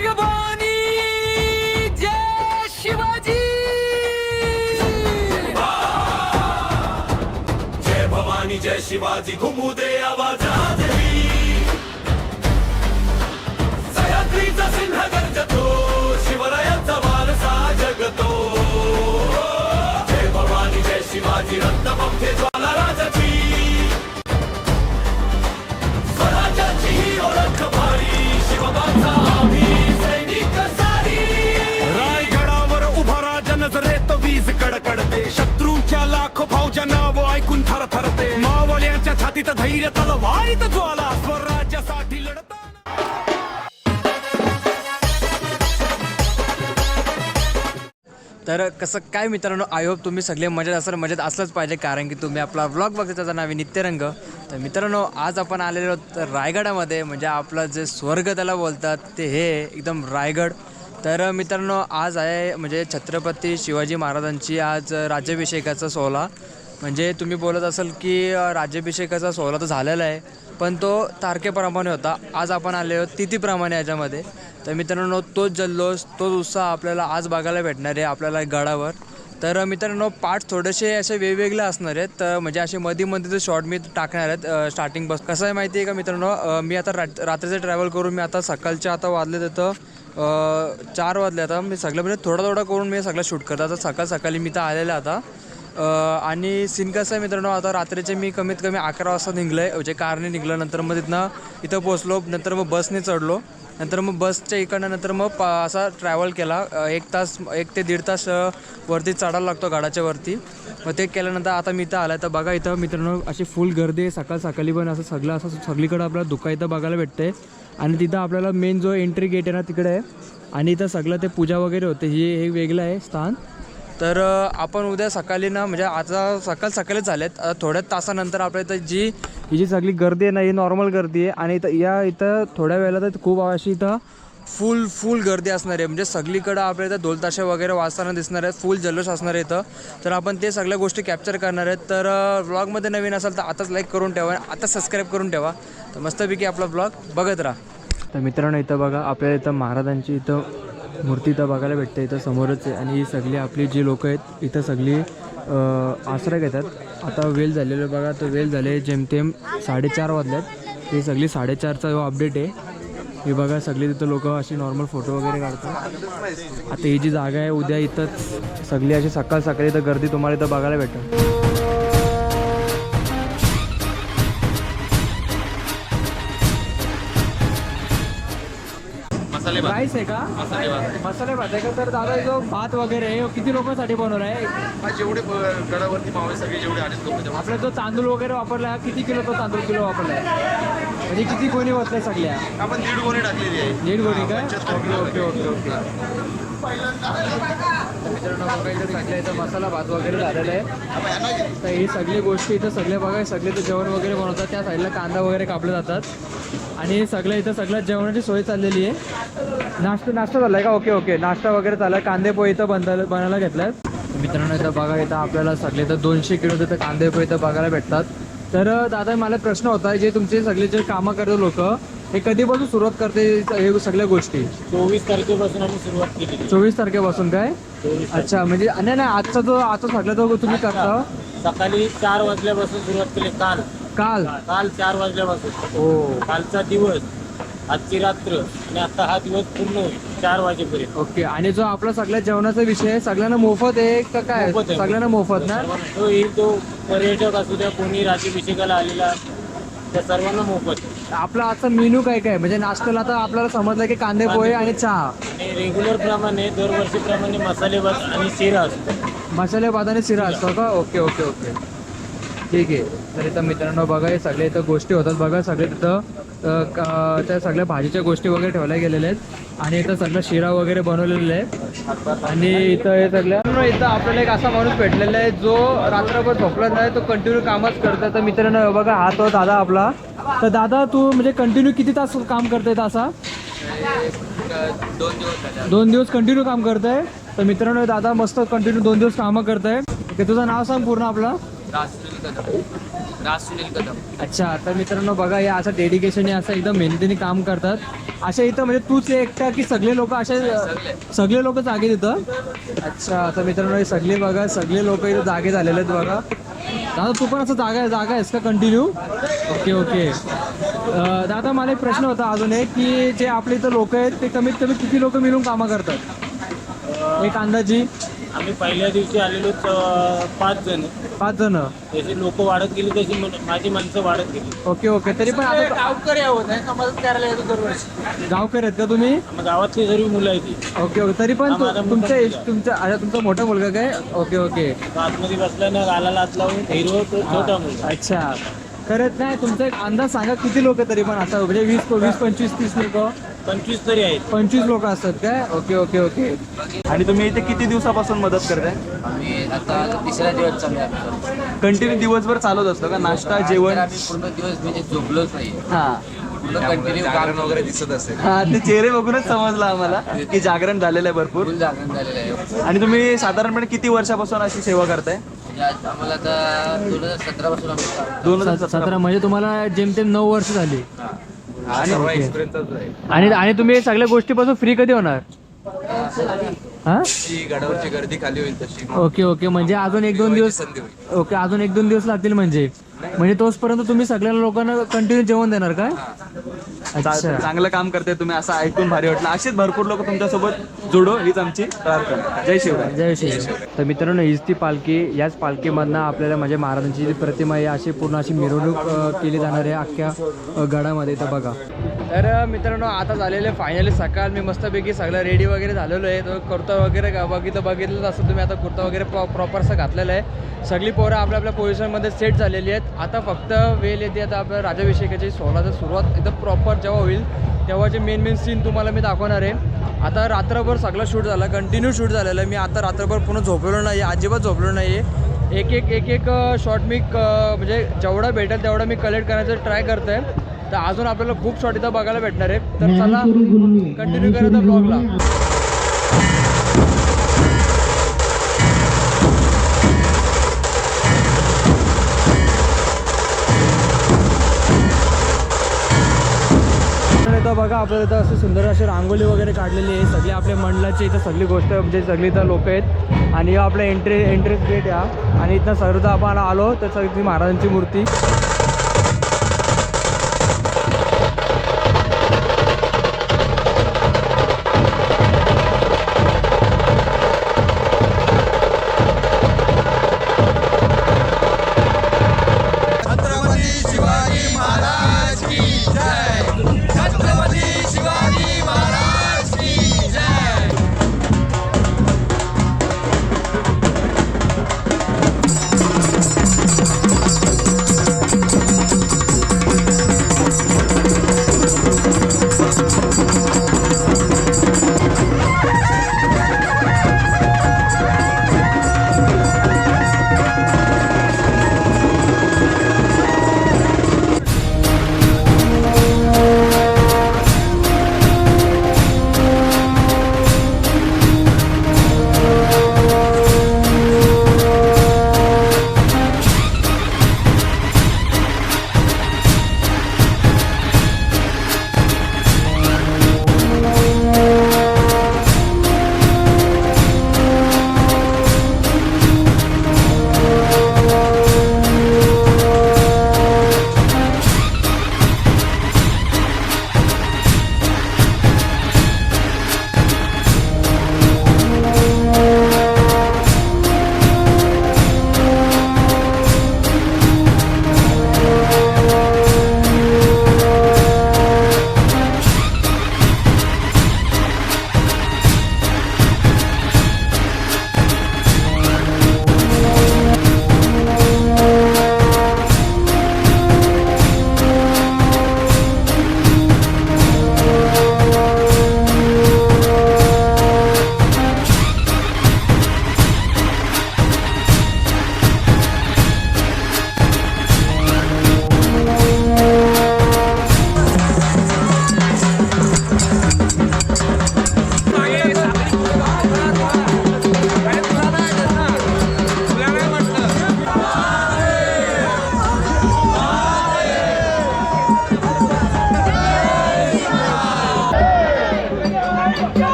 भवानी जय शिवाजी, जय भवानी जय शिवाजी, घुमू दे आवाजात ही. सह्याद्रीचा सिंह गर्जतो, शिवरायांचा वारसा जगतो. जय भवानी जय शिवाजी, रक्तपंखे ज्वाला राजाची, स्वराज्याची ही ओळख भारी, शिवबाचा आम्ही सैनिक सारी. रायगडावर उभा राजा, नजरेत वीज कडकडते, शत्रूंच्या लाखो फौजा नाव ऐकून थरथरते. मावळ्यांच्या छातीत धैर्य, तलवारीत ज्वाला, स्वराज्यासाठी लढताना. तर कसं काय मित्रांनो, आय होप तुम्ही सगळे मजेत असलंच पाहिजे, कारण की तुम्ही आपला व्लॉग बघता, त्याचं नाव आहे नित्यरंग. तर मित्रांनो, आज आपण आलेलो रायगडामध्ये, म्हणजे आपलं जे स्वर्ग त्याला बोलतात ते हे एकदम रायगड. तर मित्रांनो, आज आहे म्हणजे छत्रपती शिवाजी महाराजांची आज राज्याभिषेकाचा सोहळा. म्हणजे तुम्ही बोलत असाल की राज्याभिषेकाचा सोहळा तर झालेला आहे, पण तो तारखेप्रमाणे होता. आज आपण आले आहोत तिथीप्रमाणे याच्यामध्ये. तर मित्रांनो, तोच जल्लोष, तोच उत्साह आपल्याला आज बघायला भेटणार आहे आपल्याला गडावर. तर मित्रांनो, पार्ट थोडेसे असे वेगवेगळे असणार आहेत, तर म्हणजे असे मध्ये शॉर्ट मी टाकणार आहेत स्टार्टिंग बस. कसं आहे माहिती आहे का मित्रांनो, मी आता रात्रीचे ट्रॅव्हल करून मी आता सकाळच्या आता वाजले तिथं 4 वाजले. आता मी सगळं म्हणजे थोडं करून मी सगळं शूट करतो. आता सकाळी मी तर आलेलं आता. आणि सीन कसं आहे मित्रांनो, आता रात्रीचे मी कमीत कमी 11 वाजता निघलो आहे, म्हणजे कारने निघलं. नंतर मग इथं पोचलो, नंतर मग बसने चढलो, नंतर मग बसच्या इकडनं नंतर मग असा ट्रॅव्हल केला 1 ते 1.5 तास वरती चढायला लागतो गाडाच्या वरती. मग ते केल्यानंतर आता मी इथं आला. तर बघा इथं मित्रांनो अशी फुल गर्दी आहे सकाळी पण. असं सगळीकडं आपल्याला दुका इथं बघायला भेटते. आणि तिथं आपल्याला मेन जो एंट्री गेट आहे ना तिकडे आहे. आणि इथं सगळं ते पूजा वगैरे होते, हे वेगळं आहे स्थान. तर आपण उद्या सकाळी ना, म्हणजे आता सकाळीच झालेत, थोड्या तासानंतर आपल्या इथं ही जी सगळी गर्दी आहे ना, ही नॉर्मल गर्दी आहे. आणि इथं थोड्या वेळेला तर खूप अशी इथं फुल गर्दी असणार आहे. म्हणजे सगळीकडं आपल्या इथं ढोल ताशे वगैरे वाजताना दिसणार आहेत, फुल जल्लोष असणार आहे इथं. तर आपण ते सगळ्या गोष्टी कॅप्चर करणार आहेत. तर व्लॉगमध्ये नवीन असाल तर आताच लाईक करून ठेवा, आता सबस्क्राईब करून ठेवा. तर मस्तपैकी आपला व्लॉग बघत राहा. तर मित्रांनो, इथं बघा आपल्याला इथं महाराजांची इथं मूर्ती इथं बघायला भेटते, इथं समोरच आहे. आणि ही सगळी आपली जी लोकं आहेत इथं सगळी आश्रय घेतात. आता वेळ झालेलं बघा, तर वेळ झाले जेमतेम 4:30 वाजल्यात. ही सगळी 4:30चा अपडेट आहे. हे बघा सगळी तिथं लोक अशी नॉर्मल फोटो वगैरे काढतात. आता ही जी जागा आहे उद्या इथंच सगळी अशी सकाळी इथं गर्दी तुम्हाला इथं बघायला भेटेल. राईस आहे का? मसाले भात आहे का? तर दादा जो भात वगैरे आहे किती लोकांसाठी बनवला आहे? जेवढे गडावरती मावळे सगळे जेवढे आले लोक, आपला जो तांदूळ वगैरे वापरला आहे किती किलो तो तांदूळ किलो वापरला आहे? म्हणजे किती गोणी बसल्या सगळ्या? आपण 1.5 गोणी टाकलेली आहे. 1.5 गोणी काय? ओके. मित्रांनो बघा इथं सगळ्या इथं मसाला भात वगैरे झालेला आहे. तर ही सगळी गोष्टी इथं सगळे बघा, सगळे तर जेवण वगैरे बनवतात. त्या साईडला कांदा वगैरे कापले जातात. आणि सगळ्या जेवणाची सोय चाललेली आहे. नाश्ता झाला आहे का? ओके नाश्ता वगैरे चालला आहे. कांदे पोहे इथं बनायला घेतला आहे. मित्रांनो इथं बघा, इथं आपल्याला सगळे तर 200 किलो तिथं कांदे पोहे इथं बघायला भेटतात. तर दादा मला प्रश्न होता, जे तुमचे सगळे जे कामं करते लोक हे कधीपासून सुरुवात करते हे सगळ्या गोष्टी? 24 तारखेपासून आम्ही सुरुवात केली. 24 तारखेपासून काय? अच्छा, म्हणजे नाही आता सगळं तो तुम्ही करता? सकाळी 4 वाजल्यापासून सुरुवात केली. काल 4 वाजल्यापासून. हो, कालचा दिवस, आजची रात्र आणि आता हा दिवस पूर्ण होईल 4 वाजेपर्यंत. ओके. आणि जो आपला सगळ्या जेवणाचा विषय सगळ्यांना मोफत आहे का काय? मोफत आहे. सगळ्यांना मोफत ना? तो येईल, तो पर्यटक असू द्या, कोणी राज्याभिषेकाला आलेला, त्या सर्वांना मोफत. आपला आजचा मेनू काय म्हणजे नाश्त्याला आता आपल्याला समजलं की कांदे पोहे आणि चहा. आणि रेग्युलर प्रमाणे दरवर्षीप्रमाणे मसाले भात आणि शिरा असतो. मसाले भात आणि शिरा असतो का? ओके ठीक आहे. तर इथं मित्रांनो बघा, हे सगळे इथं गोष्टी होतात बघा. सगळे तिथं त्या सगळ्या भाजीच्या गोष्टी वगैरे ठेवल्या गेलेल्या आहेत. आणि इथं सगळं शिरा वगैरे बनवलेलं आहे. आणि इथं हे सगळं इथं आपल्याला एक असा माणूस भेटलेला आहे जो रात्रभर झोपला नाही, तो कंटिन्यू कामच करतो. तर मित्रांनो बघा, हा तो दादा आपला. तर दादा तू म्हणजे कंटिन्यू किती तास काम करतोय असा? 2 दिवस कंटिन्यू काम करतोय. तर मित्रांनो दादा मस्त कंटिन्यू 2 दिवस कामं करतोय. तुझं नाव सांग पूर्ण आपलं. कदम राज सुनील कदम. अच्छा, तर मित्रांनो बघा, हे असं डेडिकेशनने असं एकदम मेहनतीने काम करतात. अशा इथं म्हणजे तूच एकटा की सगळे लोक असे सगळे लोक जागे तिथं? अच्छा, तर मित्रांनो हे सगळे बघा, सगळे लोक इथं जागे झालेले आहेत बघा. दादा तू पण असं जागा आहेस का कंटिन्यू? Okay okay. दादा मला एक प्रश्न होता अजून एक, की जे आपले इथं लोक आहेत ते कमीत कमी किती लोक मिळून कामं करतात एक अंदाजी? आम्ही पहिल्या दिवशी आलेलो 5 जण. 5 जण. जशी लोक वाढत गेली तशी माझी माणसं वाढत गेली. Okay okay. तरी पण आता गावकरी आहोत मदत करायला येतो दरवर्षी. गावकरी आहेत का तुम्ही? मग गावातली सर्व मुलं आहे ती. Okay okay. तरी पण माझा मोठा तुमच्या मुलगा. तुमचा मोठा मुलगा काय? Okay okay. तो आतमध्ये बसला ना, गालाला हात लावून हिरो तो छोटा मुलगा. अच्छा, करत नाही. तुमचा एक अंदाज सांगा किती लोक तरी पण असं म्हणजे 20 25 30 लोक? 25 तरी आहेत. 25 लोक असतात काय? Okay okay okay. आणि तुम्ही इथे किती दिवसापासून मदत करताय? आम्ही आता तिसरा दिवस चालू आहे. कंटिन्यू दिवसभर चालत असतं का नाश्ता जेवण? आम्ही पूर्ण दिवस म्हणजे झोपलोच नाही. हा पूर्ण कंटिन्यू काम वगैरे दिसत असेल. हा, ते चेहरे बघूनच समजलं आम्हाला की जागरण झालेलं आहे भरपूर. फुल जागरण झालेलं आहे. आणि तुम्ही साधारणपणे किती वर्षापासून अशी सेवा करताय? म्हणजे आज आम्हाला आता 2017 पासून आम्ही काम. 2017. म्हणजे तुम्हाला जेमतेम 9 वर्ष झाली. आणि आणि तुम्ही हे सगळ्या गोष्टीपासून फ्री कधी होणार? हा, गडावरची गर्दी खाली होईल तशी ओके ओके. म्हणजे अजून 1-2 दिवस. ओके, अजून 1-2 दिवस लागतील म्हणजे तोचपर्यंत तुम्ही सगळ्या लोकांना कंटिन्यू जेवण देणार काय? अच्छा, चांगलं काम करताय तुम्ही, असं ऐकून भारी वाटलं. असेच भरपूर लोक तुमच्यासोबत जोडो हीच आमची प्रार्थना. जय शिवराय. जय श्री. तर मित्रांनो, हीच ती पालखी. याच पालखीमधनं आपल्याला म्हणजे महाराजांची जी प्रतिमा आहे अशी पूर्ण अशी मिरवणूक केली जाणार आहे अख्ख्या गडामध्ये. तर बघा, तर मित्रांनो आता झालेले फायनली सकाळ. मी मस्तपैकी सगळं रेडी वगैरे झालेलो आहे. तो कुर्ता वगैरे बघितलं असं तुम्ही आता कुर्ता वगैरे प्रॉपर असं घातलेलं आहे. सगळी पोरं आपल्या आपल्या पोझिशनमध्ये सेट झालेली आहेत. आता फक्त वेळ येते आता आपल्या राज्याभिषेकाची सोहळ्याची सुरुवात एकदम प्रॉपर जेव्हा होईल तेव्हाचे मेन सीन तुम्हाला मी दाखवणार आहे. आता रात्रभर सगळं शूट झालं, कंटिन्यू शूट झालेलं आहे. मी आता रात्रभर पूर्ण झोपलेलो नाही, अजिबात झोपलेलो नाही आहे. एक शॉट मी म्हणजे जेवढा भेटेल तेवढा मी कलेक्ट करण्याचा ट्राय करतो आहे. तर अजून आपल्याला खूप शॉट इथं बघायला भेटणार आहे. तर चला कंटिन्यू करत ब्लॉगला. इथं बघा, आपल्याला इथं असं सुंदर अशी रांगोळी वगैरे काढलेली आहे. सगळी आपल्या मंडळाची इथं सगळी गोष्ट म्हणजे सगळी इथं लोक आहेत. आणि आपलं एंट्रेन्स गेट या. आणि इथं सर्व आपण आलो तर सगळी महाराजांची मूर्ती.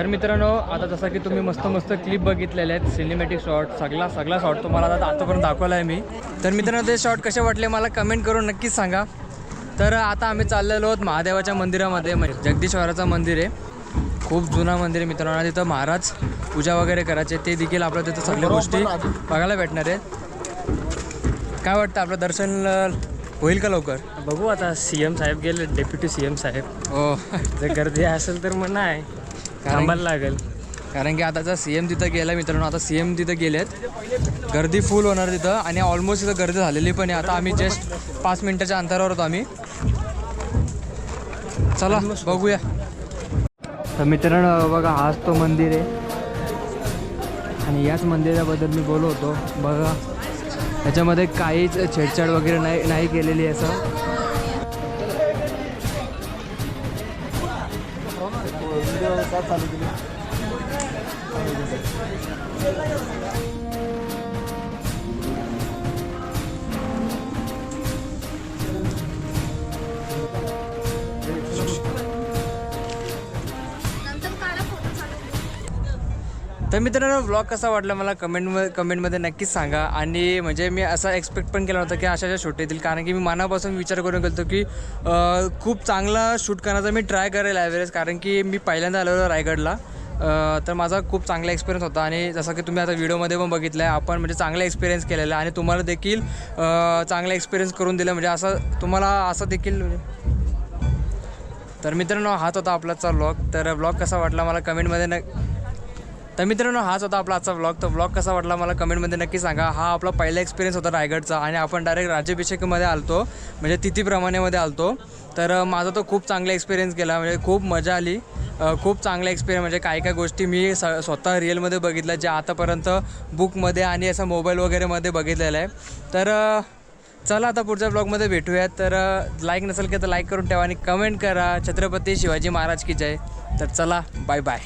तर मित्रांनो आता जसं की तुम्ही मस्त मस्त क्लिप बघितलेले आहेत, सिनेमॅटिक शॉट, सगळा शॉट तुम्हाला आता आतापर्यंत दाखवला आहे मी. तर मित्रांनो ते शॉट कसे वाटले मला कमेंट करून नक्कीच सांगा. तर आता आम्ही चाललेलो आहोत महादेवाच्या मंदिरामध्ये, म्हणजे जगदीश्वराचं मंदिर आहे, खूप जुना मंदिर आहे मित्रांनो. तिथं महाराज पूजा वगैरे करायचे, ते देखील आपल्याला तिथं सगळ्या गोष्टी बघायला भेटणार आहेत. काय वाटतं आपलं दर्शन होईल का लवकर? बघू आता, CM साहेब गेले, डेप्युटी CM साहेब. हो जर गर्दी असेल तर मग नाही, थांबायला लागेल. कारण की आताचा CM तिथं गेला मित्रांनो, आता CM तिथं गेलेत, गर्दी फुल होणार तिथं आणि ऑलमोस्ट तिथं गर्दी झालेली पण आहे. आता आम्ही जस्ट 5 मिनिटाच्या अंतरावर होतो आम्ही. चला बघूया. तर मित्रांनो बघा हाच तो मंदिर आहे आणि याच मंदिराबद्दल मी बोलत होतो. बघा याच्यामध्ये काहीच छेडछाड वगैरे नाही केलेली असं. तर मित्रांनो व्लॉग कसा वाटला मला कमेंटमध्ये नक्कीच सांगा. आणि म्हणजे मी असा एक्सपेक्ट पण केला होता की अशा शूट येतील, कारण की मी मनापासून विचार करून गेलो की खूप चांगला शूट करण्याचा मी ट्राय करेल ॲव्हरेज, कारण की मी पहिल्यांदा आलेलो रायगडला. तर माझा खूप चांगला एक्सपिरियन्स होता आणि जसं की तुम्ही आता व्हिडिओमध्ये पण बघितलं आहे, आपण म्हणजे चांगला एक्सपिरियन्स केलेला आहे आणि तुम्हाला देखील चांगला एक्सपिरियन्स करून दिला, म्हणजे असं तुम्हाला असं देखील. तर मित्रांनो हाच होता आपलाचा व्लॉग. तर व्लॉग कसा वाटला मला कमेंटमध्ये हाच होता आपला आजचा व्लॉग. तर व्लॉग कसा वाटला मला कमेंटमध्ये नक्की सांगा. हा आपला पहिला एक्सपिरियन्स होता रायगडचा आणि आपण डायरेक्ट राज्याभिषेकमध्ये आलतो, म्हणजे तिथीप्रमाणेमध्ये आलतो. तर माझा तो खूप चांगला एक्सपिरियन्स गेला, म्हणजे खूप मजा आली, खूप चांगला एक्सपिरियन्स. म्हणजे काय गोष्टी मी स्वतः रिअलमध्ये बघितल्या, ज्या आतापर्यंत बुकमध्ये आणि असं मोबाईल वगैरेमध्ये बघितलेलं आहे. तर चला आता पुढच्या ब्लॉगमध्ये भेटूयात. तर लाईक नसेल की तर लाईक करून ठेवा आणि कमेंट करा. छत्रपती शिवाजी महाराज की जय. तर चला बाय बाय.